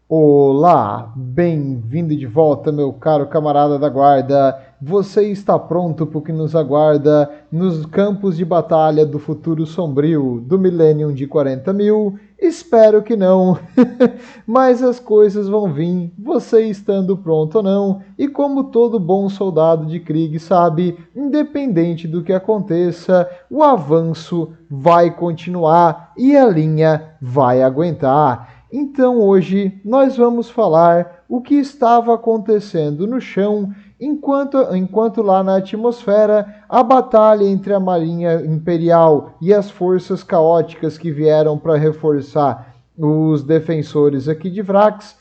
Olá, bem-vindo de volta, meu caro camarada da guarda. Você está pronto para o que nos aguarda nos campos de batalha do futuro sombrio do Millennium de 40.000? Espero que não, mas as coisas vão vir, você estando pronto ou não. E como todo bom soldado de Krieg sabe, independente do que aconteça, o avanço vai continuar e a linha vai aguentar. Então hoje nós vamos falar o que estava acontecendo no chão enquanto lá na atmosfera a batalha entre a Marinha Imperial e as forças caóticas que vieram para reforçar os defensores aqui de Vrax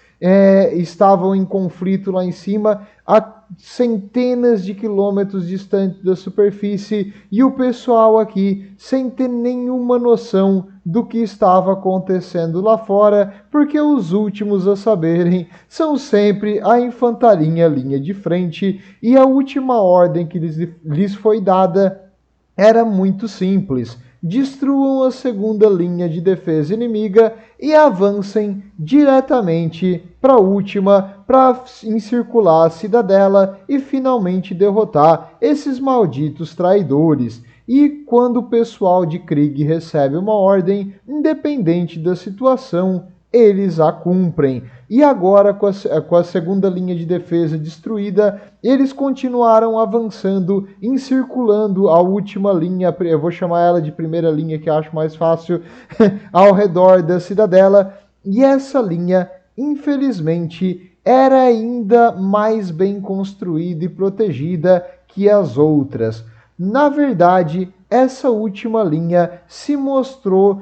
estavam em conflito lá em cima, a centenas de quilômetros distante da superfície, e o pessoal aqui sem ter nenhuma noção do que estava acontecendo lá fora, porque os últimos a saberem são sempre a infantaria linha de frente, e a última ordem que lhes foi dada era muito simples: destruam a segunda linha de defesa inimiga e avancem diretamente para a última para encircular a cidadela e finalmente derrotar esses malditos traidores. E quando o pessoal de Krieg recebe uma ordem, independente da situação, eles a cumprem. E agora, com a segunda linha de defesa destruída, eles continuaram avançando, encirculando a última linha, eu vou chamar ela de primeira linha, que acho mais fácil, ao redor da cidadela. E essa linha, infelizmente, era ainda mais bem construída e protegida que as outras. Na verdade, essa última linha se mostrou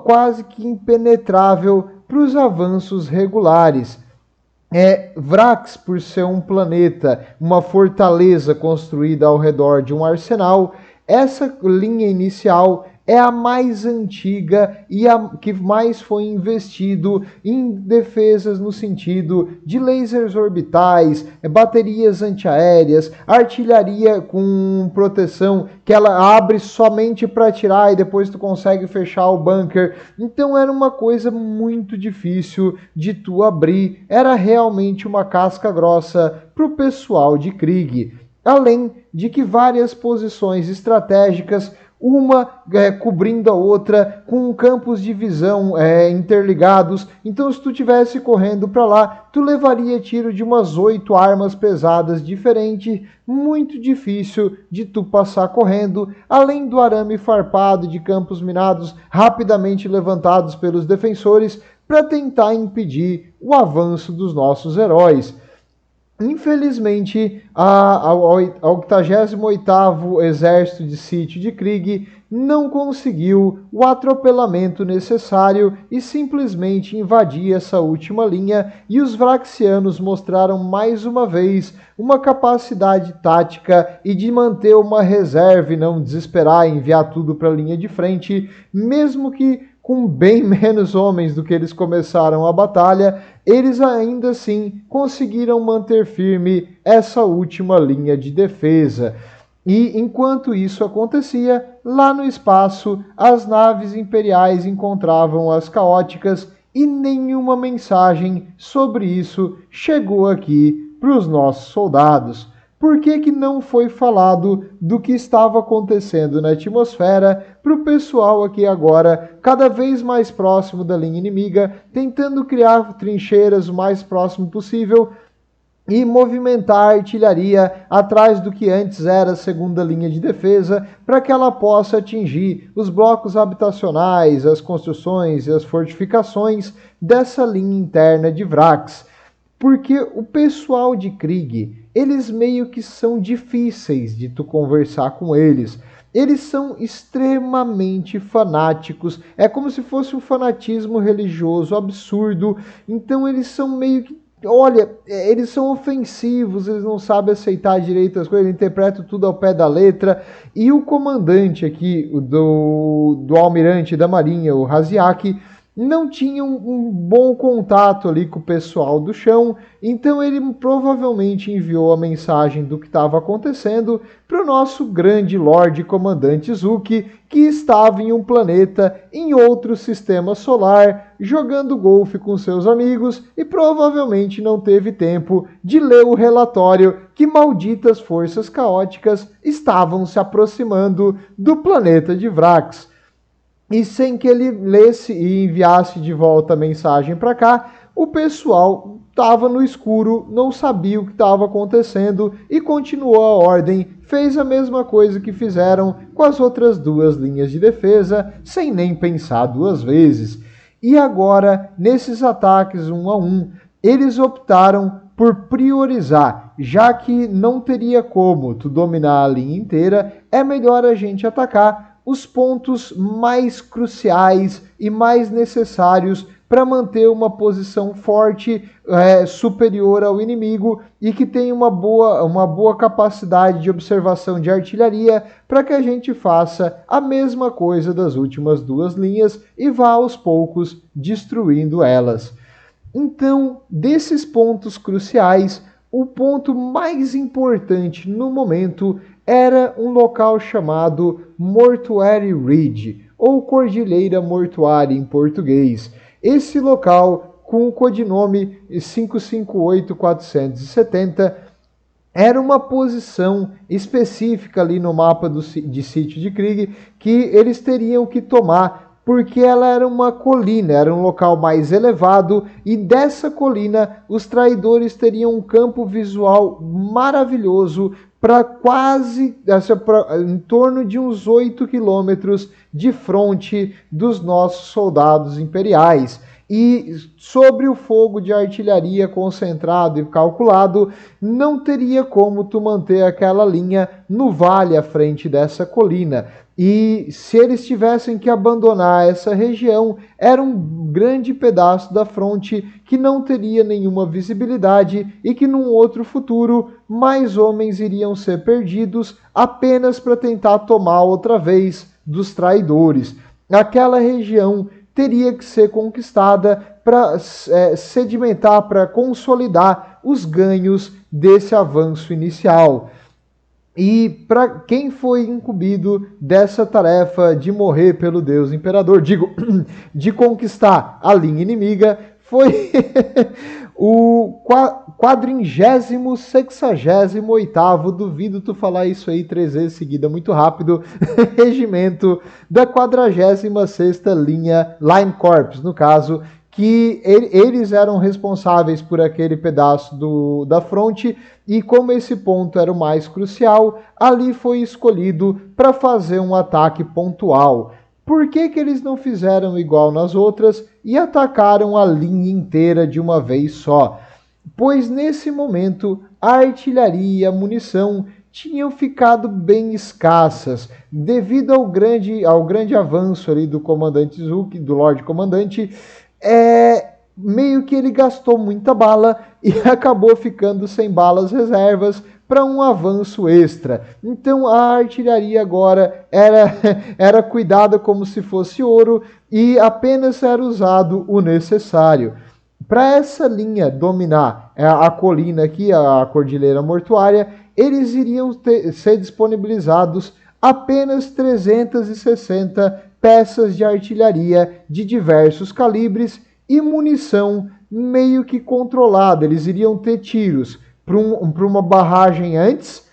quase que impenetrável para os avanços regulares. Vrax, por ser um planeta, uma fortaleza construída ao redor de um arsenal, essa linha inicial é a mais antiga e a que mais foi investido em defesas no sentido de lasers orbitais, baterias antiaéreas, artilharia com proteção que ela abre somente para atirar e depois tu consegue fechar o bunker. Então era uma coisa muito difícil de tu abrir, era realmente uma casca grossa para o pessoal de Krieg. Além de que várias posições estratégicas, uma cobrindo a outra, com campos de visão interligados. Então, se tu tivesse correndo para lá, tu levaria tiro de umas 8 armas pesadas diferentes, muito difícil de tu passar correndo, além do arame farpado de campos minados rapidamente levantados pelos defensores para tentar impedir o avanço dos nossos heróis. Infelizmente, a 88º Exército de Sítio de Krieg não conseguiu o atropelamento necessário e simplesmente invadiu essa última linha, e os Vraxianos mostraram mais uma vez uma capacidade tática e de manter uma reserva e não desesperar e enviar tudo para a linha de frente, mesmo que com bem menos homens do que eles começaram a batalha, eles ainda assim conseguiram manter firme essa última linha de defesa. E enquanto isso acontecia, lá no espaço, as naves imperiais encontravam as caóticas e nenhuma mensagem sobre isso chegou aqui para os nossos soldados. Por que não foi falado do que estava acontecendo na atmosfera para o pessoal aqui agora, cada vez mais próximo da linha inimiga, tentando criar trincheiras o mais próximo possível e movimentar a artilharia atrás do que antes era a segunda linha de defesa, para que ela possa atingir os blocos habitacionais, as construções e as fortificações dessa linha interna de Vrax? Porque o pessoal de Krieg, eles meio que são difíceis de tu conversar com eles. Eles são extremamente fanáticos. É como se fosse um fanatismo religioso absurdo. Então eles são meio que... Olha, eles são ofensivos, eles não sabem aceitar direito as coisas, interpretam tudo ao pé da letra. E o comandante aqui, do almirante da marinha, o Raziak, não tinha um bom contato ali com o pessoal do chão, então ele provavelmente enviou a mensagem do que estava acontecendo para o nosso grande Lorde Comandante Zuki, que estava em um planeta em outro sistema solar, jogando golfe com seus amigos e provavelmente não teve tempo de ler o relatório que malditas forças caóticas estavam se aproximando do planeta de Vrax. E sem que ele lesse e enviasse de volta a mensagem para cá, o pessoal estava no escuro, não sabia o que estava acontecendo e continuou a ordem, fez a mesma coisa que fizeram com as outras duas linhas de defesa, sem nem pensar duas vezes. E agora, nesses ataques 1 a 1, eles optaram por priorizar, já que não teria como tu dominar a linha inteira, é melhor a gente atacar os pontos mais cruciais e mais necessários para manter uma posição forte, superior ao inimigo e que tenha uma boa capacidade de observação de artilharia para que a gente faça a mesma coisa das últimas duas linhas e vá aos poucos destruindo elas. Então, desses pontos cruciais, o ponto mais importante no momento era um local chamado Mortuary Ridge, ou Cordilheira Mortuária em português. Esse local, com o codinome 558470, era uma posição específica ali no mapa de sítio de Krieg que eles teriam que tomar, porque ela era uma colina, era um local mais elevado, e dessa colina os traidores teriam um campo visual maravilhoso para em torno de uns 8 quilômetros de fronte dos nossos soldados imperiais. E sobre o fogo de artilharia concentrado e calculado, não teria como tu manter aquela linha no vale à frente dessa colina. E se eles tivessem que abandonar essa região, era um grande pedaço da fronte que não teria nenhuma visibilidade e que num outro futuro mais homens iriam ser perdidos apenas para tentar tomar outra vez dos traidores. Aquela região teria que ser conquistada para sedimentar, para consolidar os ganhos desse avanço inicial. E para quem foi incumbido dessa tarefa de morrer pelo Deus Imperador, de conquistar a linha inimiga, foi o 468º, duvido tu falar isso aí 3 vezes seguida muito rápido, regimento da 46ª linha Line Corps, no caso, que eles eram responsáveis por aquele pedaço da fronte, e como esse ponto era o mais crucial, ali foi escolhido para fazer um ataque pontual. Por que eles não fizeram igual nas outras e atacaram a linha inteira de uma vez só? Pois nesse momento a artilharia e a munição tinham ficado bem escassas, devido ao grande avanço ali do comandante Zuki, do Lorde Comandante. Meio que ele gastou muita bala e acabou ficando sem balas reservas para um avanço extra. Então a artilharia agora era cuidada como se fosse ouro e apenas era usado o necessário. Para essa linha dominar a colina aqui, a Cordilheira Mortuária, eles iriam ser disponibilizados apenas 360 peças de artilharia de diversos calibres e munição meio que controlada. Eles iriam ter tiros para uma barragem antes,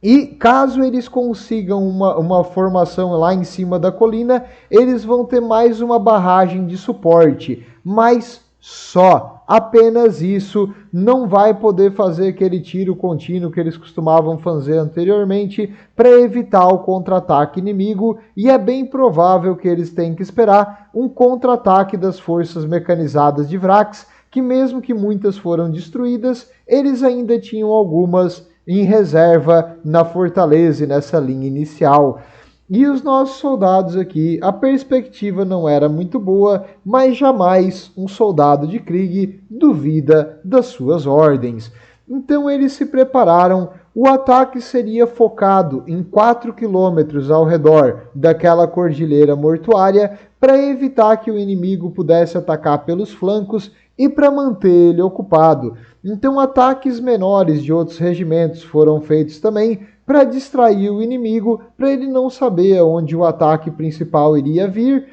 e caso eles consigam uma formação lá em cima da colina, eles vão ter mais uma barragem de suporte, mas só. Apenas isso, não vai poder fazer aquele tiro contínuo que eles costumavam fazer anteriormente para evitar o contra-ataque inimigo, e é bem provável que eles tenham que esperar um contra-ataque das forças mecanizadas de Vrax, que mesmo que muitas foram destruídas, eles ainda tinham algumas em reserva na fortaleza e nessa linha inicial. E os nossos soldados aqui, a perspectiva não era muito boa, mas jamais um soldado de Krieg duvida das suas ordens. Então eles se prepararam. O ataque seria focado em 4 quilômetros ao redor daquela cordilheira mortuária para evitar que o inimigo pudesse atacar pelos flancos e para manter ele ocupado. Então ataques menores de outros regimentos foram feitos também para distrair o inimigo, para ele não saber onde o ataque principal iria vir.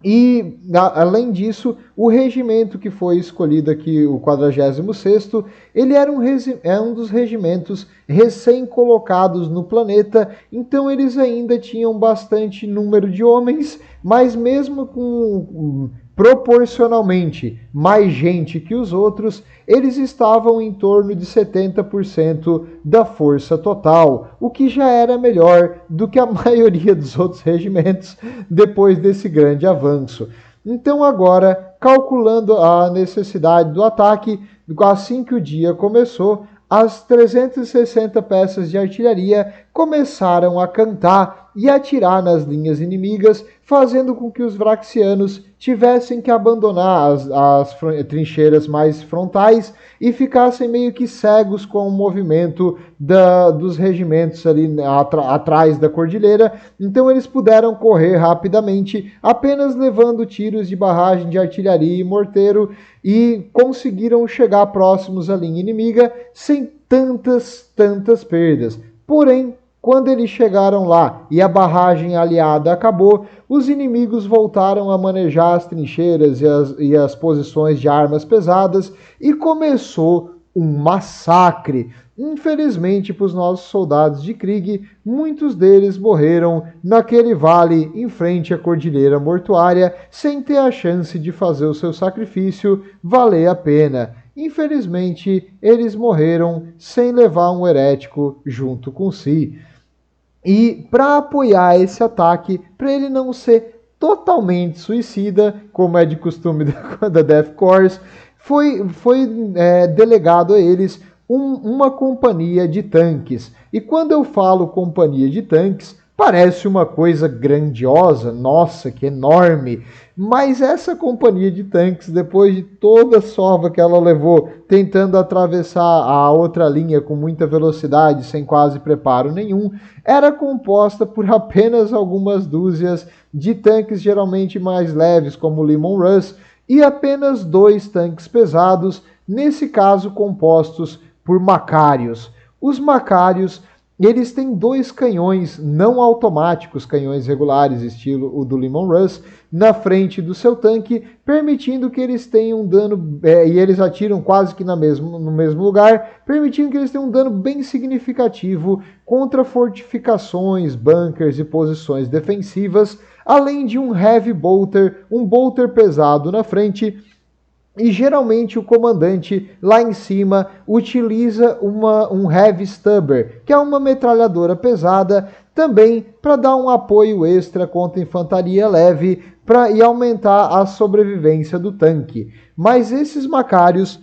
E, além disso, o regimento que foi escolhido aqui, o 46º, ele era um dos regimentos recém-colocados no planeta, então eles ainda tinham bastante número de homens, mas mesmo com proporcionalmente mais gente que os outros, eles estavam em torno de 70% da força total, o que já era melhor do que a maioria dos outros regimentos depois desse grande avanço. Então agora, calculando a necessidade do ataque, assim que o dia começou, as 360 peças de artilharia começaram a cantar e atirar nas linhas inimigas, fazendo com que os vraxianos tivessem que abandonar as trincheiras mais frontais e ficassem meio que cegos com o movimento dos regimentos ali atrás da cordilheira. Então eles puderam correr rapidamente, apenas levando tiros de barragem de artilharia e morteiro, e conseguiram chegar próximos à linha inimiga sem tantas perdas. Porém, quando eles chegaram lá e a barragem aliada acabou, os inimigos voltaram a manejar as trincheiras e as posições de armas pesadas e começou um massacre. Infelizmente para os nossos soldados de Krieg, muitos deles morreram naquele vale em frente à Cordilheira Mortuária, sem ter a chance de fazer o seu sacrifício valer a pena. Infelizmente, eles morreram sem levar um herético junto com si. E para apoiar esse ataque, para ele não ser totalmente suicida, como é de costume da Death Corps, foi delegado a eles uma companhia de tanques. E quando eu falo companhia de tanques, parece uma coisa grandiosa, nossa, que enorme. Mas essa companhia de tanques, depois de toda a sova que ela levou, tentando atravessar a outra linha com muita velocidade, sem quase preparo nenhum, era composta por apenas algumas dúzias de tanques geralmente mais leves, como o Leman Russ, e apenas 2 tanques pesados, nesse caso compostos por Macários. Os Macários, eles têm 2 canhões não automáticos, canhões regulares, estilo o do Leman Russ, na frente do seu tanque, permitindo que eles tenham um dano, e eles atiram quase que no mesmo lugar, permitindo que eles tenham um dano bem significativo contra fortificações, bunkers e posições defensivas, além de um heavy bolter, um bolter pesado na frente. E geralmente o comandante lá em cima utiliza um Heavy Stubber, que é uma metralhadora pesada, também para dar um apoio extra contra a infantaria leve e aumentar a sobrevivência do tanque. Mas esses Macários,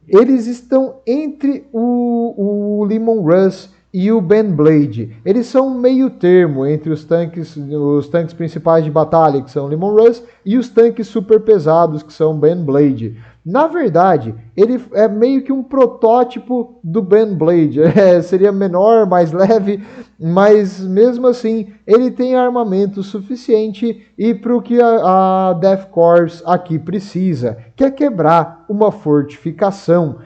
eles estão entre o Leman Russ e o Baneblade. Eles são um meio termo entre os tanques principais de batalha, que são Leman Russ, e os tanques super pesados, que são Baneblade. Na verdade, ele é meio que um protótipo do Baneblade. Seria menor, mais leve, mas mesmo assim ele tem armamento suficiente e para o que a Death Corps aqui precisa, que é quebrar uma fortificação.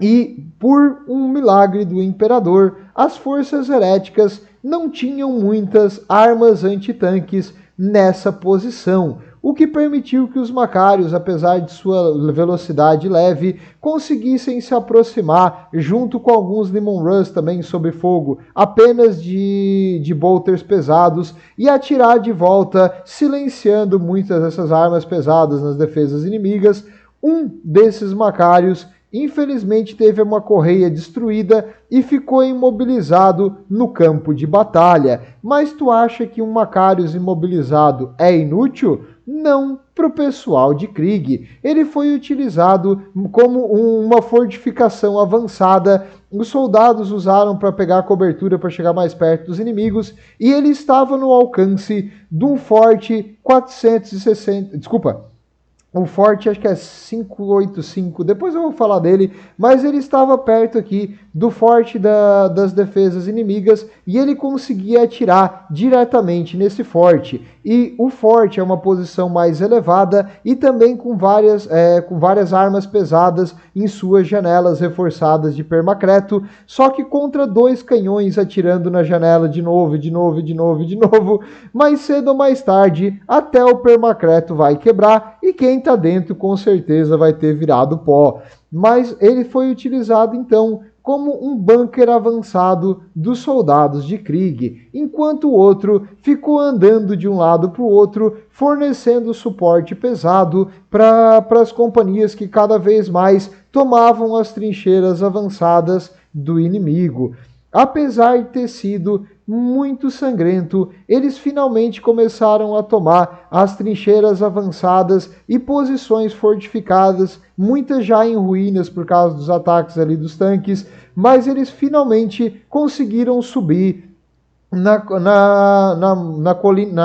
E, por um milagre do imperador, as forças heréticas não tinham muitas armas antitanques nessa posição, o que permitiu que os Macários, apesar de sua velocidade leve, conseguissem se aproximar, junto com alguns Leman Russ também sob fogo, apenas de bolters pesados, e atirar de volta, silenciando muitas dessas armas pesadas nas defesas inimigas. Um desses Macários infelizmente teve uma correia destruída e ficou imobilizado no campo de batalha. Mas tu acha que um Macários imobilizado é inútil? Não para o pessoal de Krieg. Ele foi utilizado como uma fortificação avançada. Os soldados usaram para pegar cobertura para chegar mais perto dos inimigos, e ele estava no alcance de um forte O forte acho que é 585, depois eu vou falar dele, mas ele estava perto aqui do forte das defesas inimigas e ele conseguia atirar diretamente nesse forte. E o forte é uma posição mais elevada e também com várias armas pesadas em suas janelas reforçadas de permacreto, só que contra 2 canhões atirando na janela de novo, mais cedo ou mais tarde, até o permacreto vai quebrar e quem está dentro com certeza vai ter virado pó. Mas ele foi utilizado então como um bunker avançado dos soldados de Krieg, enquanto o outro ficou andando de um lado para o outro, fornecendo suporte pesado para as companhias que cada vez mais tomavam as trincheiras avançadas do inimigo. Apesar de ter sido muito sangrento, eles finalmente começaram a tomar as trincheiras avançadas e posições fortificadas, muitas já em ruínas por causa dos ataques ali dos tanques, mas eles finalmente conseguiram subir na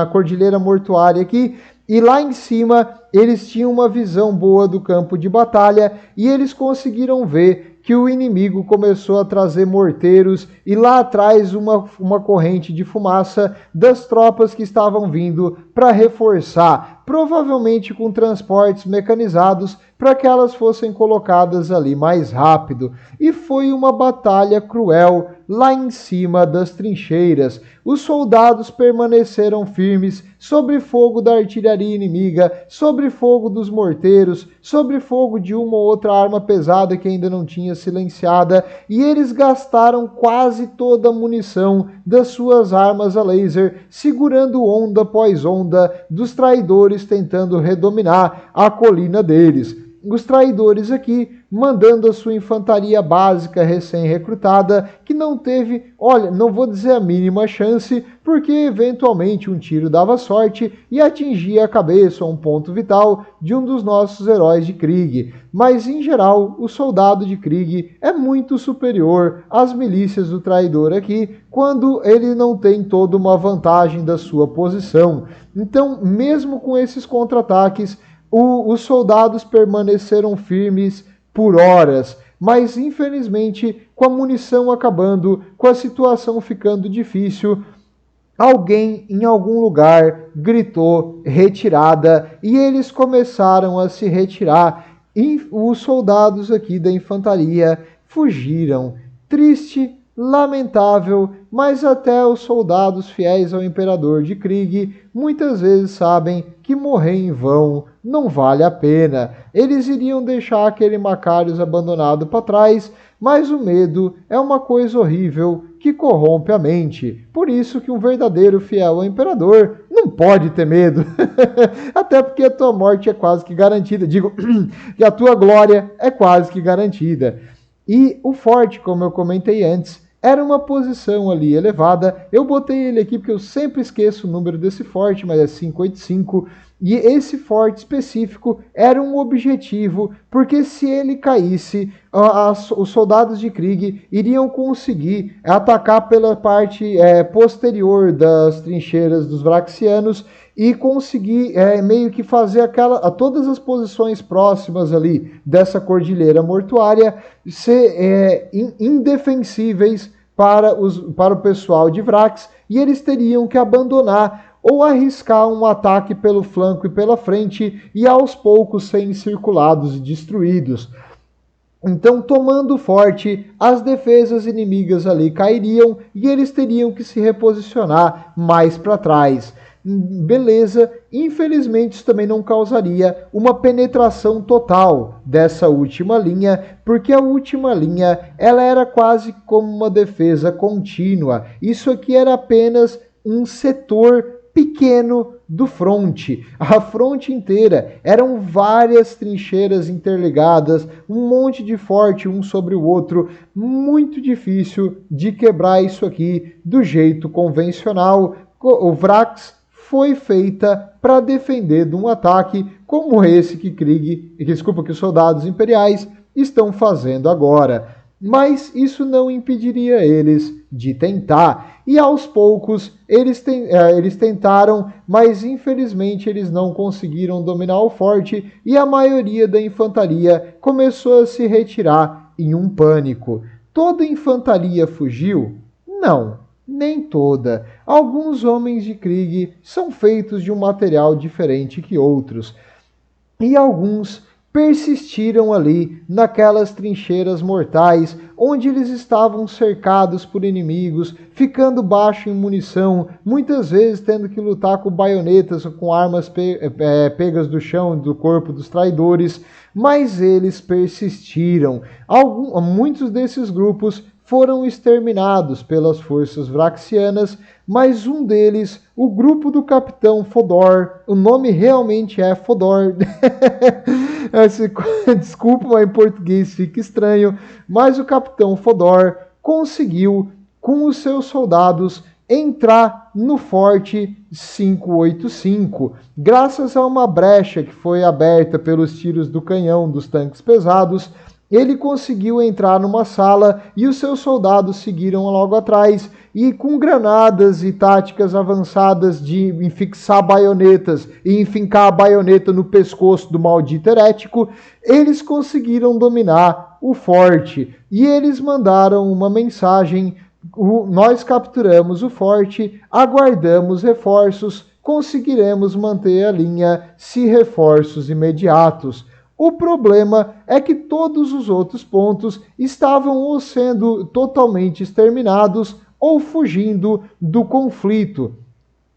Cordilheira Mortuária aqui, e lá em cima eles tinham uma visão boa do campo de batalha e eles conseguiram ver que o inimigo começou a trazer morteiros e lá atrás uma corrente de fumaça das tropas que estavam vindo para reforçar, provavelmente com transportes mecanizados para que elas fossem colocadas ali mais rápido. E foi uma batalha cruel lá em cima das trincheiras. Os soldados permaneceram firmes sob fogo da artilharia inimiga, sob fogo dos morteiros, sob fogo de uma ou outra arma pesada que ainda não tinha silenciada, e eles gastaram quase toda a munição das suas armas a laser, segurando onda após onda dos traidores tentando redominar a colina deles. Os traidores aqui mandando a sua infantaria básica recém-recrutada, que não teve, olha, não vou dizer a mínima chance, porque eventualmente um tiro dava sorte e atingia a cabeça ou um ponto vital de um dos nossos heróis de Krieg. Mas em geral, o soldado de Krieg é muito superior às milícias do traidor aqui, quando ele não tem toda uma vantagem da sua posição. Então, mesmo com esses contra-ataques, os soldados permaneceram firmes por horas, mas infelizmente, com a munição acabando, com a situação ficando difícil, alguém em algum lugar gritou retirada e eles começaram a se retirar. E os soldados aqui da infantaria fugiram. Triste, lamentável, mas até os soldados fiéis ao imperador de Krieg muitas vezes sabem que morrer em vão não vale a pena. Eles iriam deixar aquele Macários abandonado para trás, mas o medo é uma coisa horrível que corrompe a mente. Por isso que um verdadeiro fiel ao imperador não pode ter medo. Até porque a tua morte é quase que garantida. Digo, que a tua glória é quase que garantida. E o forte, como eu comentei antes, era uma posição ali elevada. Eu botei ele aqui porque eu sempre esqueço o número desse forte, mas é 585. E esse forte específico era um objetivo, porque se ele caísse, os soldados de Krieg iriam conseguir atacar pela parte posterior das trincheiras dos Vraxianos e conseguir meio que fazer todas as posições próximas ali dessa cordilheira mortuária ser indefensíveis para o pessoal de Vrax, e eles teriam que abandonar ou arriscar um ataque pelo flanco e pela frente e aos poucos serem circulados e destruídos. Então, tomando forte, as defesas inimigas ali cairiam e eles teriam que se reposicionar mais para trás. Beleza, infelizmente isso também não causaria uma penetração total dessa última linha, porque a última linha ela era quase como uma defesa contínua. Isso aqui era apenas um setor pequeno do fronte. A fronte inteira eram várias trincheiras interligadas, um monte de forte um sobre o outro, muito difícil de quebrar isso aqui do jeito convencional. O Vrax foi feita para defender de um ataque como esse que os soldados imperiais estão fazendo agora. mas isso não impediria eles de tentar. E aos poucos eles tentaram, mas infelizmente eles não conseguiram dominar o forte e a maioria da infantaria começou a se retirar em um pânico. Toda a infantaria fugiu? Não, nem toda. Alguns homens de Krieg são feitos de um material diferente que outros. E alguns persistiram ali naquelas trincheiras mortais, onde eles estavam cercados por inimigos, ficando baixo em munição, muitas vezes tendo que lutar com baionetas ou com armas pegas do chão, do corpo dos traidores, mas eles persistiram. Muitos desses grupos foram exterminados pelas forças vraxianas, mas um deles, o grupo do Capitão Fodor, o nome realmente é Fodor, desculpa, mas em português fica estranho, mas o Capitão Fodor conseguiu, com os seus soldados, entrar no Forte 585, graças a uma brecha que foi aberta pelos tiros do canhão dos tanques pesados. Ele conseguiu entrar numa sala e os seus soldados seguiram logo atrás e com granadas e táticas avançadas de fixar baionetas e enfincar a baioneta no pescoço do maldito herético, eles conseguiram dominar o forte e eles mandaram uma mensagem: nós capturamos o forte, aguardamos reforços, conseguiremos manter a linha se reforços imediatos. O problema é que todos os outros pontos estavam ou sendo totalmente exterminados ou fugindo do conflito.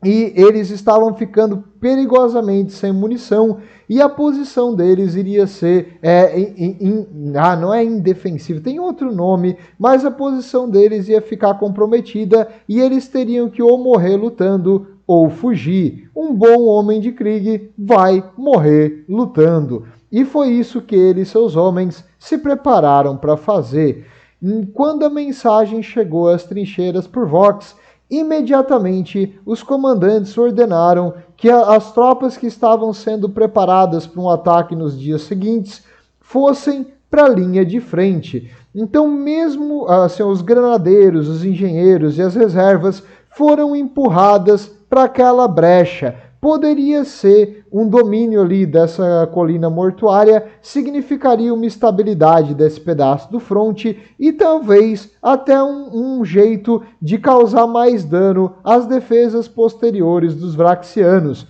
E eles estavam ficando perigosamente sem munição e a posição deles iria ser, não é indefensiva, tem outro nome, mas a posição deles ia ficar comprometida e eles teriam que ou morrer lutando ou fugir. Um bom homem de Krieg vai morrer lutando. E foi isso que ele e seus homens se prepararam para fazer. Quando a mensagem chegou às trincheiras por Vox, imediatamente os comandantes ordenaram que as tropas que estavam sendo preparadas para um ataque nos dias seguintes fossem para a linha de frente. Então, mesmo assim, os granadeiros, os engenheiros e as reservas foram empurradas para aquela brecha. Poderia ser um domínio ali dessa colina mortuária, significaria uma estabilidade desse pedaço do fronte e talvez até um jeito de causar mais dano às defesas posteriores dos vraxianos.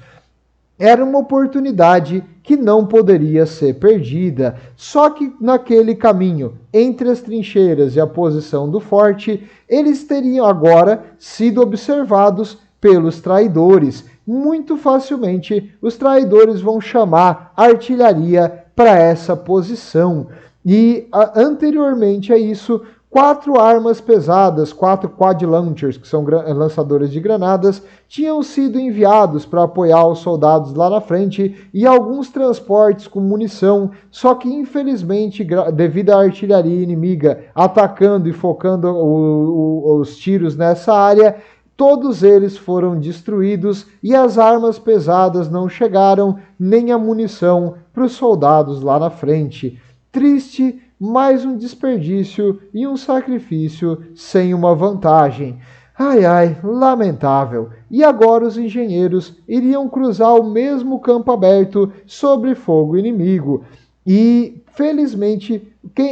Era uma oportunidade que não poderia ser perdida. Só que naquele caminho, entre as trincheiras e a posição do forte, eles teriam agora sido observados pelos traidores. Muito facilmente os traidores vão chamar a artilharia para essa posição. E anteriormente a isso, 4 armas pesadas, 4 quad launchers, que são lançadores de granadas, tinham sido enviados para apoiar os soldados lá na frente e alguns transportes com munição, só que infelizmente, devido à artilharia inimiga atacando e focando os tiros nessa área, todos eles foram destruídos e as armas pesadas não chegaram, nem a munição para os soldados lá na frente. Triste, mais um desperdício e um sacrifício sem uma vantagem. Ai, ai, lamentável. E agora os engenheiros iriam cruzar o mesmo campo aberto sobre fogo inimigo. E, felizmente,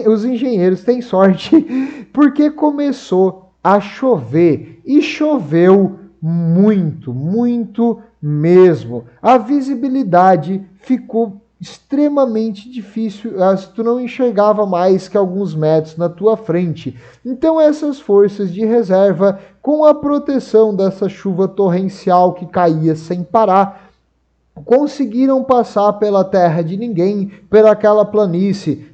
os engenheiros têm sorte, porque começou a chover, e choveu muito, muito mesmo. A visibilidade ficou extremamente difícil, tu não enxergava mais que alguns metros na tua frente. Então essas forças de reserva, com a proteção dessa chuva torrencial que caía sem parar, conseguiram passar pela terra de ninguém, pelaquela planície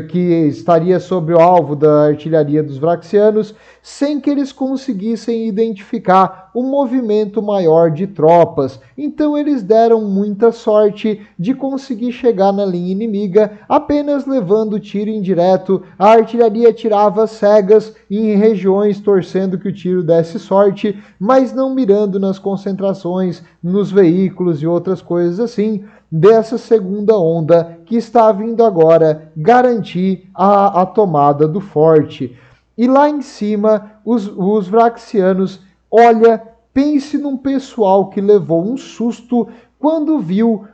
que estaria sobre o alvo da artilharia dos vraxianos, sem que eles conseguissem identificar um movimento maior de tropas. Então eles deram muita sorte de conseguir chegar na linha inimiga, apenas levando tiro indireto. A artilharia tirava cegas em regiões, torcendo que o tiro desse sorte, mas não mirando nas concentrações, nos veículos e outras coisas assim. dessa segunda onda que está vindo agora garantir a tomada do forte. E lá em cima, os Vraxianos, olha, pense num pessoal que levou um susto quando viu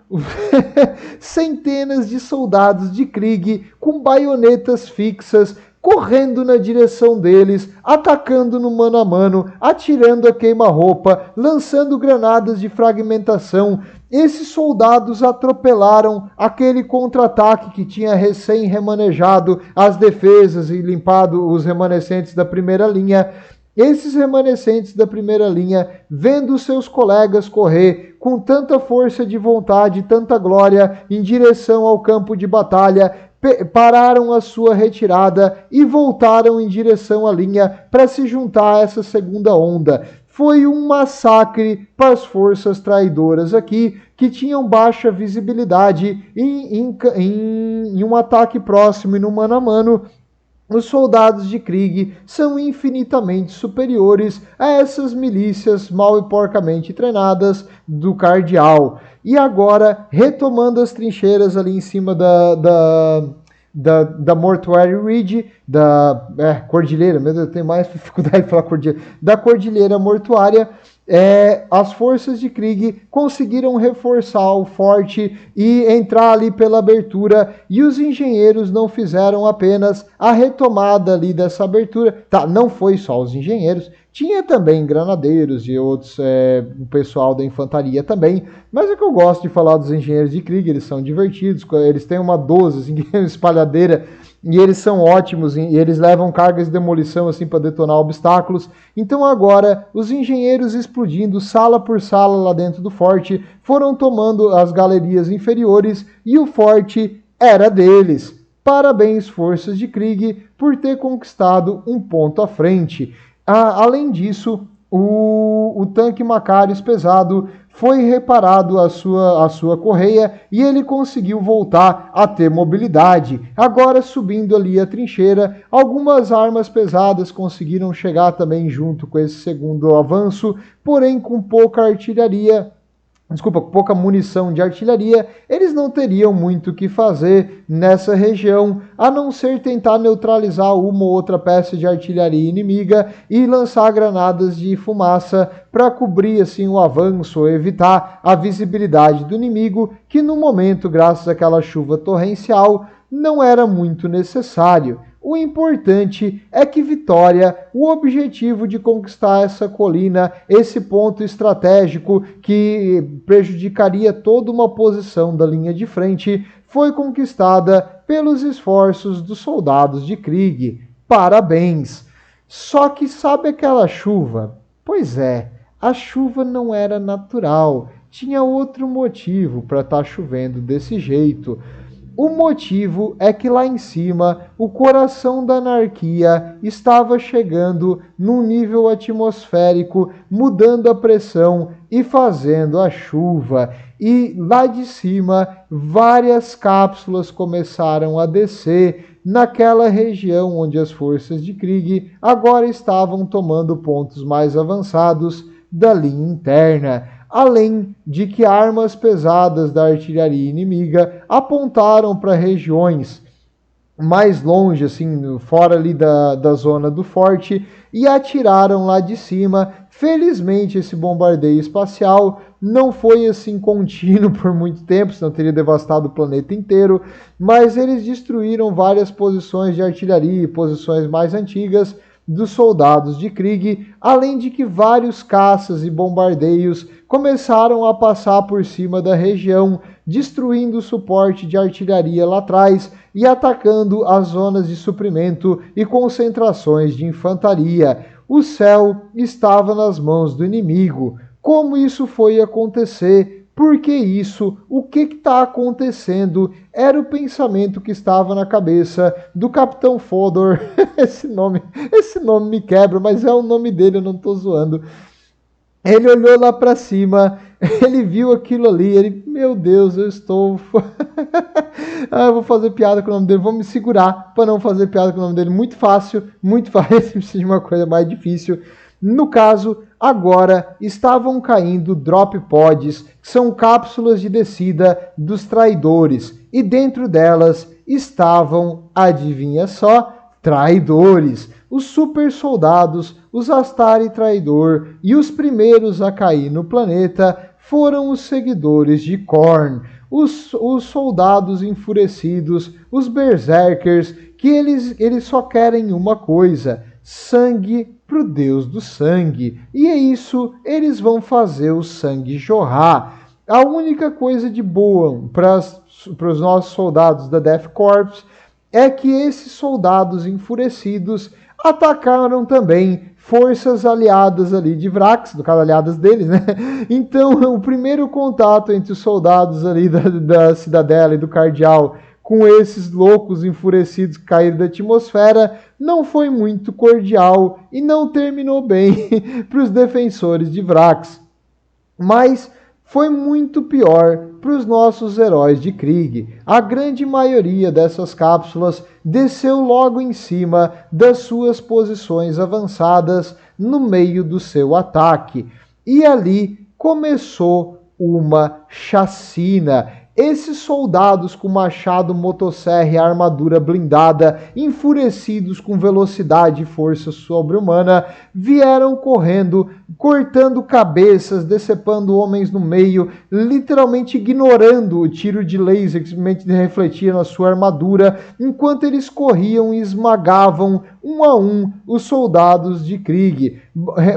centenas de soldados de Krieg com baionetas fixas correndo na direção deles, atacando no mano a mano, atirando a queima-roupa, lançando granadas de fragmentação. Esses soldados atropelaram aquele contra-ataque que tinha recém-remanejado as defesas e limpado os remanescentes da primeira linha. Esses remanescentes da primeira linha, vendo seus colegas correr com tanta força de vontade, tanta glória em direção ao campo de batalha, pararam a sua retirada e voltaram em direção à linha para se juntar a essa segunda onda. Foi um massacre para as forças traidoras aqui, que tinham baixa visibilidade em um ataque próximo e no mano a mano. Os soldados de Krieg são infinitamente superiores a essas milícias mal e porcamente treinadas do Cardeal. E agora, retomando as trincheiras ali em cima da Mortuary Ridge, da Cordilheira, meu Deus, eu tenho mais dificuldade de falar Cordilheira, da Cordilheira Mortuária, as forças de Krieg conseguiram reforçar o forte e entrar ali pela abertura, e os engenheiros não fizeram apenas a retomada ali dessa abertura. Tá, não foi só os engenheiros, tinha também granadeiros e outros, o pessoal da infantaria também, mas é que eu gosto de falar dos engenheiros de Krieg, eles são divertidos, eles têm uma 12, assim, uma espalhadeira, e eles são ótimos, e eles levam cargas de demolição assim para detonar obstáculos. Então agora, os engenheiros explodindo sala por sala lá dentro do forte, foram tomando as galerias inferiores, e o forte era deles. Parabéns, forças de Krieg, por ter conquistado um ponto à frente. Além disso, o tanque Macarius pesado foi reparado a sua correia e ele conseguiu voltar a ter mobilidade. Agora, subindo ali a trincheira, algumas armas pesadas conseguiram chegar também junto com esse segundo avanço, porém com pouca pouca munição de artilharia, eles não teriam muito o que fazer nessa região, a não ser tentar neutralizar uma ou outra peça de artilharia inimiga e lançar granadas de fumaça para cobrir assim o avanço ou evitar a visibilidade do inimigo, que no momento, graças àquela chuva torrencial, não era muito necessário. O importante é que Vitória, o objetivo de conquistar essa colina, esse ponto estratégico que prejudicaria toda uma posição da linha de frente, foi conquistada pelos esforços dos soldados de Krieg. Parabéns! Só que sabe aquela chuva? Pois é, a chuva não era natural, tinha outro motivo para estar chovendo desse jeito. O motivo é que lá em cima o coração da anarquia estava chegando num nível atmosférico, mudando a pressão e fazendo a chuva. E lá de cima várias cápsulas começaram a descer naquela região onde as forças de Krieg agora estavam tomando pontos mais avançados da linha interna. Além de que armas pesadas da artilharia inimiga apontaram para regiões mais longe, assim, fora ali da zona do forte, e atiraram lá de cima. Felizmente, esse bombardeio espacial não foi assim contínuo por muito tempo, senão teria devastado o planeta inteiro, mas eles destruíram várias posições de artilharia e posições mais antigas dos soldados de Krieg, além de que vários caças e bombardeios começaram a passar por cima da região, destruindo o suporte de artilharia lá atrás e atacando as zonas de suprimento e concentrações de infantaria. O céu estava nas mãos do inimigo. Como isso foi acontecer? Por que isso? O que está acontecendo? Era o pensamento que estava na cabeça do Capitão Fodor. Esse nome me quebra, mas é o nome dele, eu não estou zoando. Ele olhou lá para cima, ele viu aquilo ali, ele, meu Deus, eu estou... eu vou fazer piada com o nome dele, vou me segurar para não fazer piada com o nome dele. Muito fácil, esse precisa de uma coisa mais difícil. No caso, agora estavam caindo drop pods, que são cápsulas de descida dos traidores, e dentro delas estavam, adivinha só, traidores. Os super soldados, os Astari traidor e os primeiros a cair no planeta foram os seguidores de Khorne, os soldados enfurecidos, os berserkers, que eles só querem uma coisa: sangue pro Deus do sangue. E é isso, eles vão fazer o sangue jorrar. A única coisa de boa para os nossos soldados da Death Corps é que esses soldados enfurecidos atacaram também forças aliadas ali de Vrax, do caso aliadas deles, né? Então, o primeiro contato entre os soldados ali da Cidadela e do Cardeal com esses loucos enfurecidos que caíram da atmosfera não foi muito cordial e não terminou bem para os defensores de Vrax. Mas foi muito pior para os nossos heróis de Krieg. A grande maioria dessas cápsulas desceu logo em cima das suas posições avançadas no meio do seu ataque. E ali começou uma chacina. Esses soldados com machado, motosserra e armadura blindada, enfurecidos com velocidade e força sobre-humana, vieram correndo, cortando cabeças, decepando homens no meio, literalmente ignorando o tiro de laser que simplesmente refletia na sua armadura, enquanto eles corriam e esmagavam um a um os soldados de Krieg.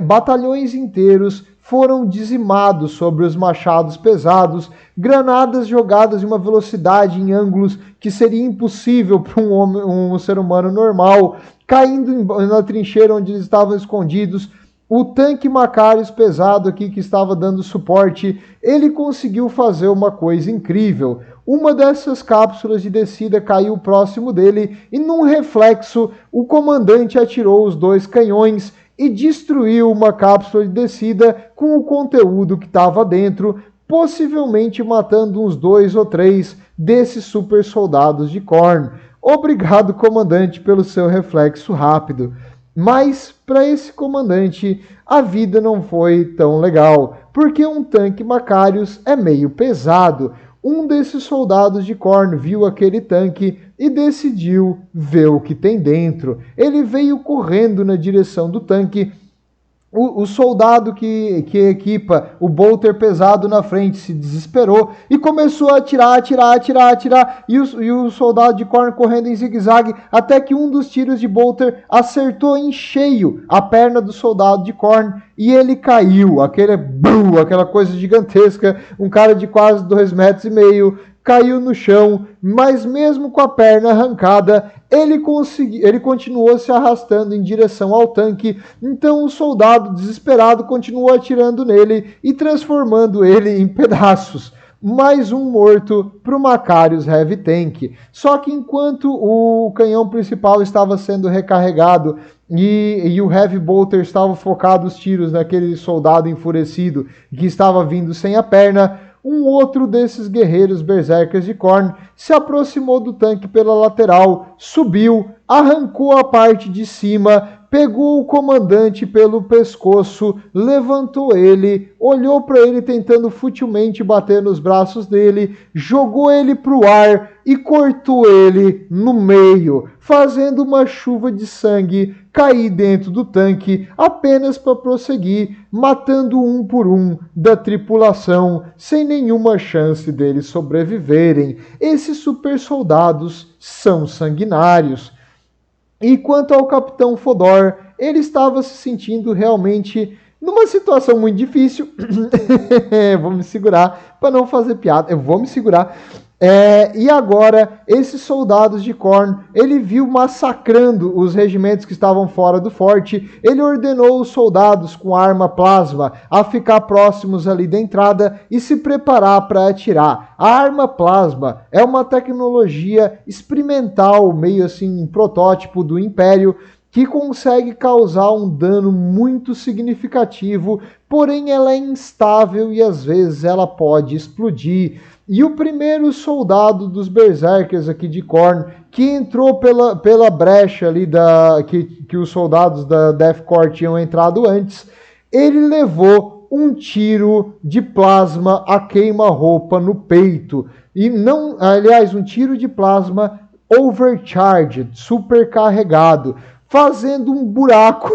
Batalhões inteiros foram dizimados sobre os machados pesados, granadas jogadas em uma velocidade em ângulos que seria impossível para um ser humano normal, caindo na trincheira onde eles estavam escondidos. O tanque Macarius pesado aqui que estava dando suporte, ele conseguiu fazer uma coisa incrível. Uma dessas cápsulas de descida caiu próximo dele e num reflexo o comandante atirou os 2 canhões e destruiu uma cápsula de descida com o conteúdo que estava dentro, possivelmente matando uns 2 ou 3 desses super soldados de Khorne. Obrigado, comandante, pelo seu reflexo rápido. Mas, para esse comandante, a vida não foi tão legal, porque um tanque Macarius é meio pesado. Um desses soldados de Khorne viu aquele tanque e decidiu ver o que tem dentro. Ele veio correndo na direção do tanque. O soldado que equipa o bolter pesado na frente se desesperou e começou a atirar. E o soldado de Khorne correndo em zigue-zague até que um dos tiros de bolter acertou em cheio a perna do soldado de Khorne e ele caiu. Aquela coisa gigantesca, um cara de quase 2,5 metros, caiu no chão, mas mesmo com a perna arrancada, ele continuou se arrastando em direção ao tanque. Então o soldado desesperado continuou atirando nele e transformando ele em pedaços. Mais um morto para o Macarius Heavy Tank. Só que enquanto o canhão principal estava sendo recarregado e o Heavy Bolter estava focado os tiros naquele soldado enfurecido que estava vindo sem a perna, um outro desses guerreiros berserkers de Khorne se aproximou do tanque pela lateral, subiu, arrancou a parte de cima, pegou o comandante pelo pescoço, levantou ele, olhou para ele tentando futilmente bater nos braços dele, jogou ele para o ar e cortou ele no meio, fazendo uma chuva de sangue cair dentro do tanque apenas para prosseguir, matando um por um da tripulação, sem nenhuma chance deles sobreviverem. Esses super soldados são sanguinários. E quanto ao Capitão Fodor, ele estava se sentindo realmente numa situação muito difícil. Vou me segurar para não fazer piada. Eu vou me segurar. E agora, esses soldados de Khorne, ele viu massacrando os regimentos que estavam fora do forte. Ele ordenou os soldados com arma plasma a ficar próximos ali da entrada e se preparar para atirar. A arma plasma é uma tecnologia experimental, meio assim, um protótipo do Império, que consegue causar um dano muito significativo, porém ela é instável e às vezes ela pode explodir. E o primeiro soldado dos Berserkers aqui de Khorne, que entrou pela brecha ali que os soldados da Deathcore tinham entrado antes, ele levou um tiro de plasma a queima-roupa no peito. E não, aliás, um tiro de plasma overcharged, supercarregado, fazendo um buraco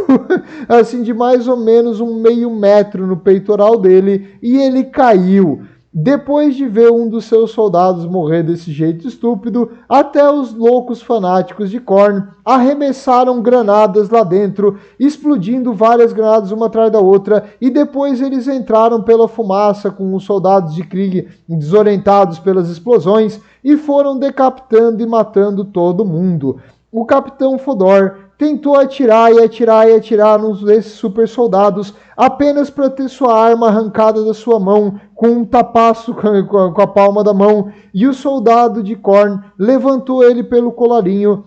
assim de mais ou menos 1/2 metro no peitoral dele, e ele caiu. Depois de ver um dos seus soldados morrer desse jeito estúpido, até os loucos fanáticos de Khorne arremessaram granadas lá dentro, explodindo várias granadas uma atrás da outra, e depois eles entraram pela fumaça com os soldados de Krieg desorientados pelas explosões e foram decapitando e matando todo mundo. O Capitão Fodor tentou atirar e atirar e atirar nos desses super soldados, apenas para ter sua arma arrancada da sua mão, com um tapaço com a palma da mão, e o soldado de Khorne levantou ele pelo colarinho,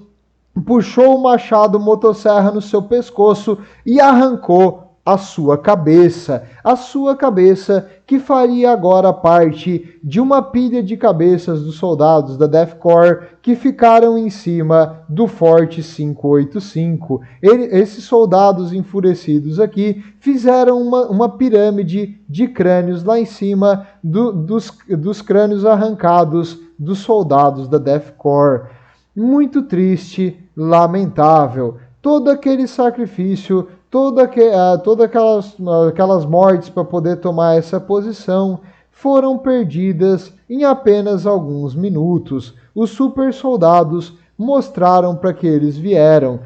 puxou o machado motosserra no seu pescoço e arrancou a sua cabeça que faria agora parte de uma pilha de cabeças dos soldados da Deathcore que ficaram em cima do Forte 585. Esses soldados enfurecidos aqui fizeram uma pirâmide de crânios lá em cima dos crânios arrancados dos soldados da Deathcore. Muito triste, lamentável. Todo aquele sacrifício, todas aquelas mortes para poder tomar essa posição foram perdidas em apenas alguns minutos. Os super soldados mostraram para que eles vieram.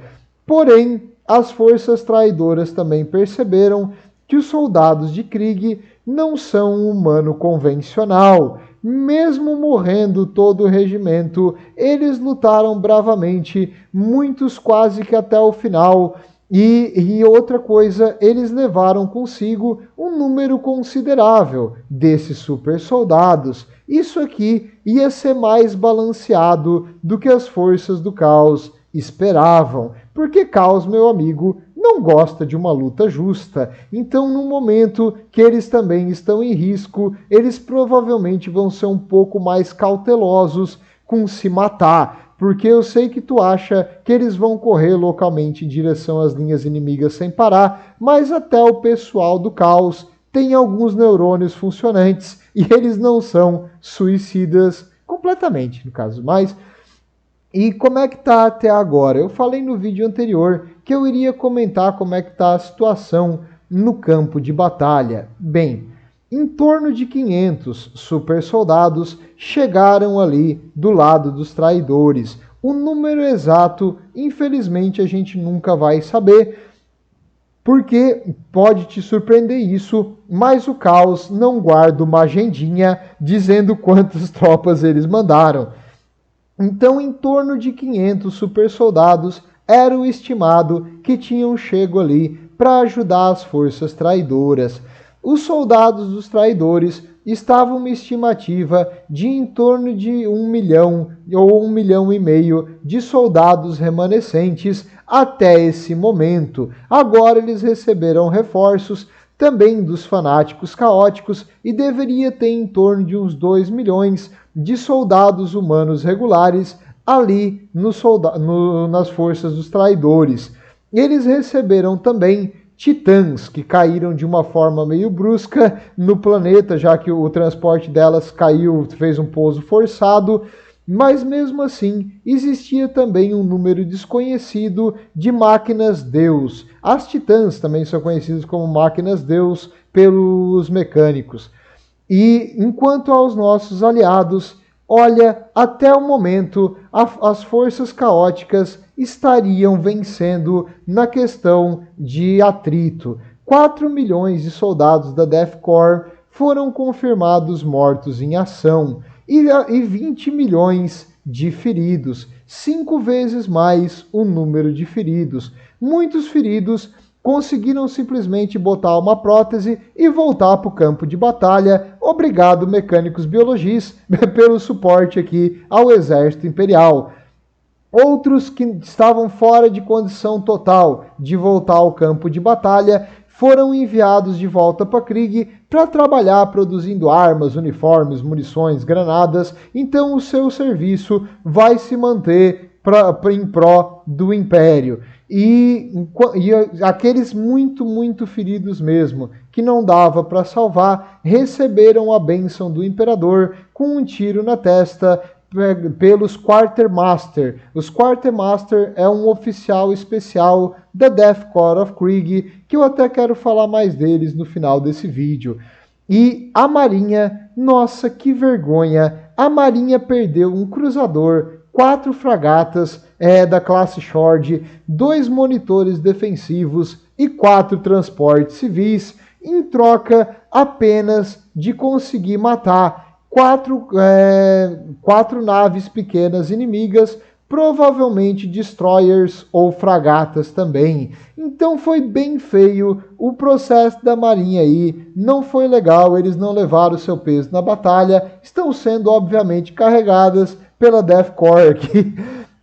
Porém, as forças traidoras também perceberam que os soldados de Krieg não são um humano convencional. Mesmo morrendo todo o regimento, eles lutaram bravamente, muitos quase que até o final. E outra coisa, eles levaram consigo um número considerável desses super soldados. Isso aqui ia ser mais balanceado do que as forças do caos esperavam. Porque caos, meu amigo, não gosta de uma luta justa. Então, no momento que eles também estão em risco, eles provavelmente vão ser um pouco mais cautelosos com se matar. Porque eu sei que tu acha que eles vão correr localmente em direção às linhas inimigas sem parar, mas até o pessoal do caos tem alguns neurônios funcionantes e eles não são suicidas completamente, no caso. Mas, e como é que tá até agora? Eu falei no vídeo anterior que eu iria comentar como é que tá a situação no campo de batalha. Bem, em torno de 500 super soldados chegaram ali do lado dos traidores. O número exato, infelizmente, a gente nunca vai saber, porque pode te surpreender isso, mas o caos não guarda uma agendinha dizendo quantas tropas eles mandaram. Então, em torno de 500 super soldados era o estimado que tinham chego ali para ajudar as forças traidoras. Os soldados dos traidores estavam uma estimativa de em torno de 1 milhão ou 1,5 milhão de soldados remanescentes até esse momento. Agora eles receberam reforços também dos fanáticos caóticos e deveria ter em torno de uns 2 milhões de soldados humanos regulares ali nas forças dos traidores. Eles receberam também titãs que caíram de uma forma meio brusca no planeta, já que o transporte delas caiu, fez um pouso forçado, mas mesmo assim existia também um número desconhecido de máquinas Deus. As titãs também são conhecidas como máquinas Deus pelos mecânicos. E enquanto aos nossos aliados, olha, até o momento as forças caóticas estariam vencendo na questão de atrito. 4 milhões de soldados da Deathcore foram confirmados mortos em ação e 20 milhões de feridos, 5 vezes mais o número de feridos. Muitos feridos conseguiram simplesmente botar uma prótese e voltar para o campo de batalha. Obrigado, mecânicos biologis, pelo suporte aqui ao Exército Imperial. Outros que estavam fora de condição total de voltar ao campo de batalha foram enviados de volta para Krieg para trabalhar produzindo armas, uniformes, munições, granadas. Então o seu serviço vai se manter em pró do Império. E aqueles muito feridos mesmo, que não dava para salvar, receberam a bênção do Imperador com um tiro na testa pelos Quartermaster. Os Quartermaster é um oficial especial da Death Korps of Krieg, que eu até quero falar mais deles no final desse vídeo. E a Marinha, nossa, que vergonha! A Marinha perdeu um cruzador, 4 fragatas da classe Sword, 2 monitores defensivos e 4 transportes civis, em troca apenas de conseguir matar 4 naves pequenas inimigas, provavelmente destroyers ou fragatas também. Então foi bem feio o processo da Marinha aí, não foi legal, eles não levaram o seu peso na batalha, estão sendo obviamente carregadas pela Death Korps aqui.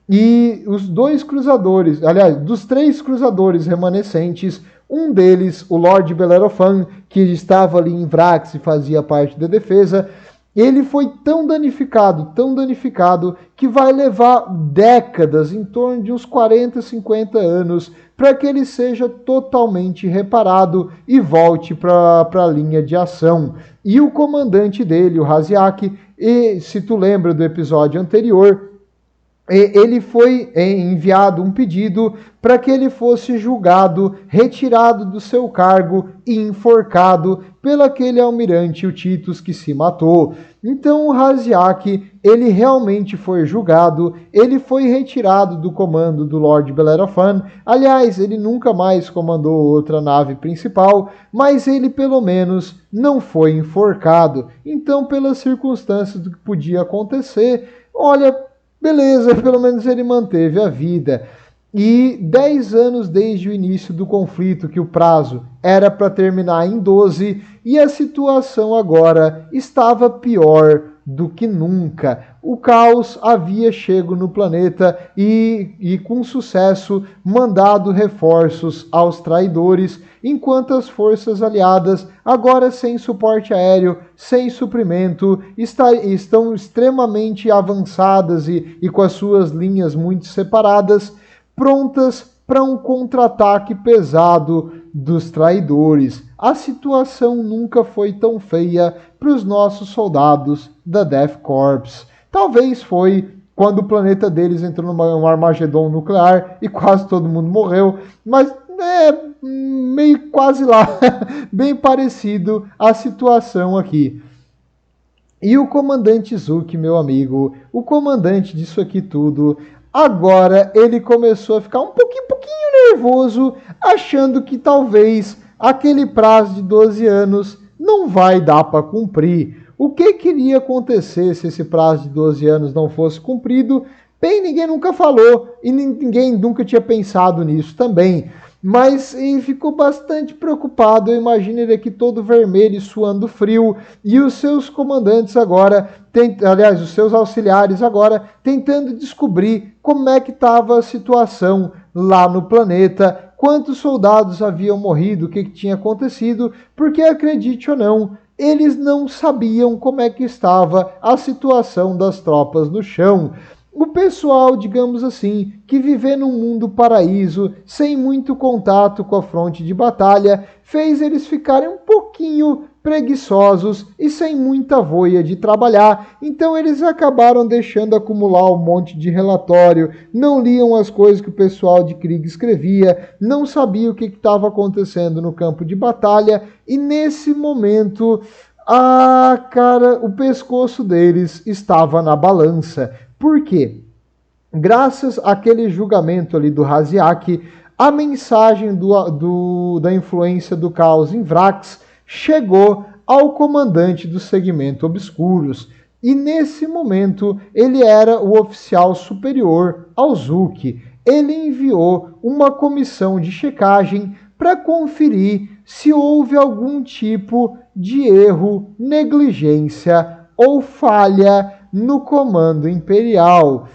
E os 2 cruzadores, aliás, dos 3 cruzadores remanescentes, um deles, o Lord Bellerophon, que estava ali em Vrax e fazia parte da defesa, ele foi tão danificado, que vai levar décadas, em torno de uns 40, 50 anos, para que ele seja totalmente reparado e volte para a linha de ação. E o comandante dele, o Raziak, e se tu lembra do episódio anterior, ele foi enviado um pedido para que ele fosse julgado, retirado do seu cargo e enforcado pelo aquele almirante, o Titus, que se matou. Então o Raziak, ele realmente foi julgado, ele foi retirado do comando do Lord Bellerophon. Aliás, ele nunca mais comandou outra nave principal, mas ele pelo menos não foi enforcado. Então, pelas circunstâncias do que podia acontecer, olha, beleza, pelo menos ele manteve a vida. E 10 anos desde o início do conflito, que o prazo era para terminar em 12, e a situação agora estava pior do que nunca. O caos havia chegado no planeta e com sucesso mandado reforços aos traidores, enquanto as forças aliadas, agora sem suporte aéreo, sem suprimento, estão extremamente avançadas e com as suas linhas muito separadas, prontas para um contra-ataque pesado dos traidores. A situação nunca foi tão feia para os nossos soldados da Death Corps. Talvez foi quando o planeta deles entrou num Armagedon nuclear e quase todo mundo morreu, mas é meio quase lá, bem parecido a situação aqui. E o comandante Zuki, meu amigo, o comandante disso aqui tudo, agora ele começou a ficar um pouquinho nervoso, achando que talvez aquele prazo de 12 anos não vai dar para cumprir. O que queria acontecer se esse prazo de 12 anos não fosse cumprido? Bem, ninguém nunca falou e ninguém nunca tinha pensado nisso também. Mas ele ficou bastante preocupado. Eu imagino ele aqui todo vermelho, suando frio, e os seus comandantes agora, aliás, os seus auxiliares agora, tentando descobrir como é que estava a situação lá no planeta, quantos soldados haviam morrido, o que tinha acontecido, porque acredite ou não, eles não sabiam como é que estava a situação das tropas no chão. O pessoal, digamos assim, que viver num mundo paraíso, sem muito contato com a fronte de batalha, fez eles ficarem um pouquinho preguiçosos e sem muita voia de trabalhar. Então eles acabaram deixando acumular um monte de relatório, não liam as coisas que o pessoal de Krieg escrevia, não sabiam o que estava acontecendo no campo de batalha, e nesse momento, o pescoço deles estava na balança. Por quê? Graças àquele julgamento ali do Raziak, a mensagem da influência do caos em Vrax chegou ao comandante do segmento Obscuros. E nesse momento ele era o oficial superior ao Zuki. Ele enviou uma comissão de checagem para conferir se houve algum tipo de erro, negligência ou falha no comando imperial.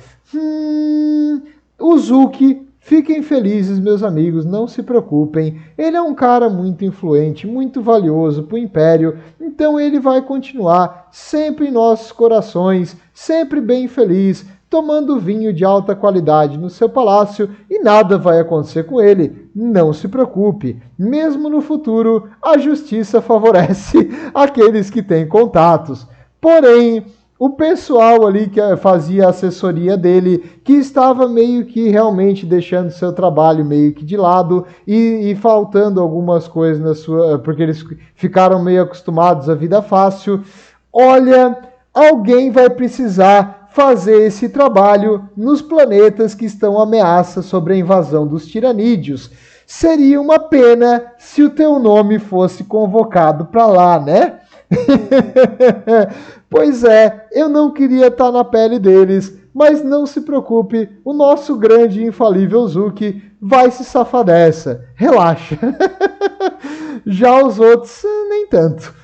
O Zuki Fiquem felizes, meus amigos, não se preocupem. Ele é um cara muito influente, muito valioso para o Império, então ele vai continuar sempre em nossos corações, sempre bem feliz, tomando vinho de alta qualidade no seu palácio e nada vai acontecer com ele. Não se preocupe, mesmo no futuro, a justiça favorece aqueles que têm contatos. Porém, o pessoal ali que fazia a assessoria dele, que estava meio que realmente deixando seu trabalho meio que de lado e faltando algumas coisas na sua, porque eles ficaram meio acostumados à vida fácil. Olha, alguém vai precisar fazer esse trabalho nos planetas que estão ameaças sobre a invasão dos tiranídeos. Seria uma pena se o teu nome fosse convocado para lá, né? Pois é, eu não queria estar na pele deles, mas não se preocupe, o nosso grande e infalível Zuki vai se safar dessa. Relaxa. Já os outros, nem tanto.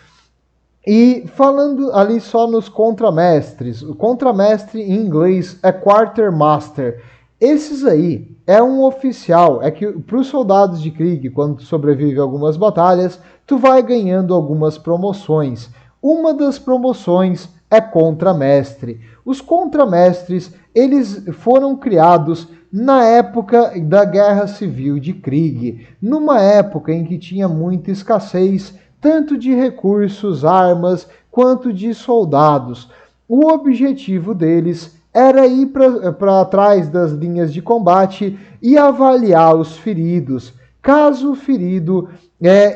E falando ali só nos contramestres, o contramestre em inglês é Quartermaster. Esses aí é um oficial, é que para os soldados de Krieg, quando tu sobrevive a algumas batalhas, tu vai ganhando algumas promoções. Uma das promoções é contramestre. Os contramestres, eles foram criados na época da Guerra Civil de Krieg, numa época em que tinha muita escassez, tanto de recursos, armas, quanto de soldados. O objetivo deles era ir para trás das linhas de combate e avaliar os feridos. Caso o ferido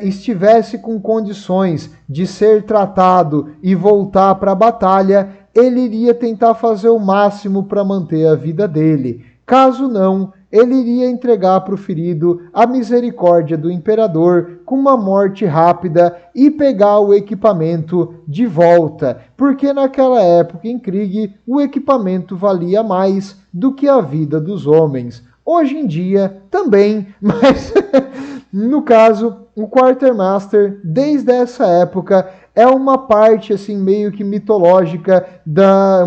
estivesse com condições de ser tratado e voltar para a batalha, ele iria tentar fazer o máximo para manter a vida dele. Caso não, ele iria entregar para o ferido a misericórdia do imperador com uma morte rápida e pegar o equipamento de volta, porque naquela época em Krieg o equipamento valia mais do que a vida dos homens. Hoje em dia também, mas no caso, o Quartermaster, desde essa época, é uma parte assim meio que mitológica,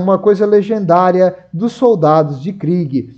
uma coisa legendária dos soldados de Krieg,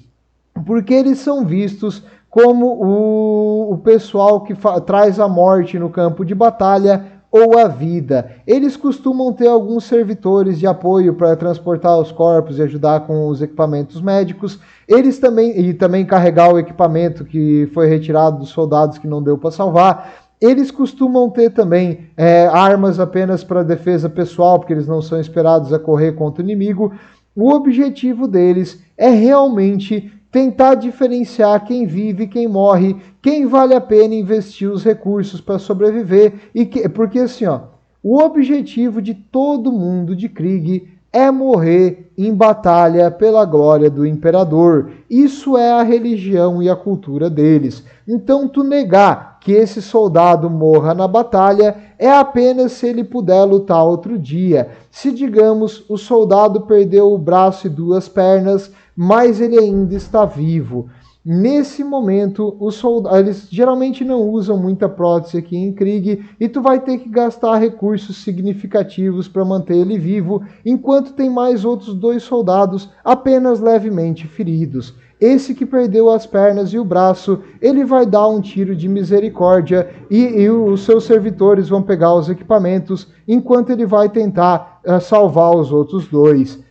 porque eles são vistos como o pessoal que traz a morte no campo de batalha ou a vida. Eles costumam ter alguns servidores de apoio para transportar os corpos e ajudar com os equipamentos médicos. Eles também carregar o equipamento que foi retirado dos soldados que não deu para salvar. Eles costumam ter também armas apenas para defesa pessoal, porque eles não são esperados a correr contra o inimigo. O objetivo deles é realmente tentar diferenciar quem vive e quem morre, quem vale a pena investir os recursos para sobreviver. Porque assim, ó, o objetivo de todo mundo de Krieg é morrer em batalha pela glória do imperador. Isso é a religião e a cultura deles. Então, tu negar que esse soldado morra na batalha é apenas se ele puder lutar outro dia. Se, digamos, o soldado perdeu o braço e 2 pernas, mas ele ainda está vivo. Nesse momento, os soldados, eles geralmente não usam muita prótese aqui em Krieg e tu vai ter que gastar recursos significativos para manter ele vivo, enquanto tem mais outros 2 soldados apenas levemente feridos. Esse que perdeu as pernas e o braço, ele vai dar um tiro de misericórdia e os seus servidores vão pegar os equipamentos, enquanto ele vai tentar salvar os outros 2.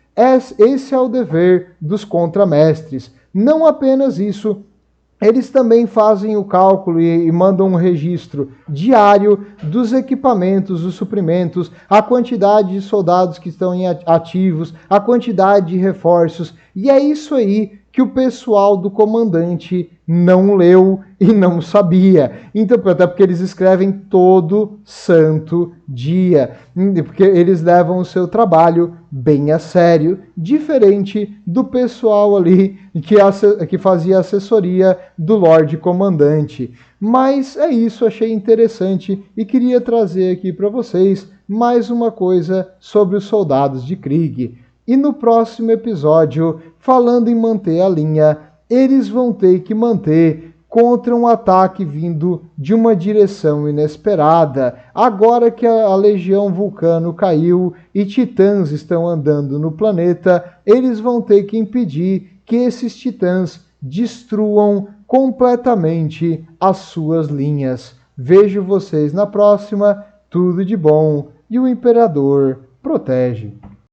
Esse é o dever dos contramestres. Não apenas isso, eles também fazem o cálculo e mandam um registro diário dos equipamentos, dos suprimentos, a quantidade de soldados que estão ativos, a quantidade de reforços. E é isso aí que o pessoal do comandante não leu e não sabia. Então, até porque eles escrevem todo santo dia, porque eles levam o seu trabalho bem a sério, diferente do pessoal ali que fazia assessoria do Lorde Comandante. Mas é isso, achei interessante e queria trazer aqui para vocês mais uma coisa sobre os soldados de Krieg. E no próximo episódio, falando em manter a linha, eles vão ter que manter contra um ataque vindo de uma direção inesperada. Agora que a Legião Vulcano caiu e titãs estão andando no planeta, eles vão ter que impedir que esses titãs destruam completamente as suas linhas. Vejo vocês na próxima. Tudo de bom e o Imperador protege.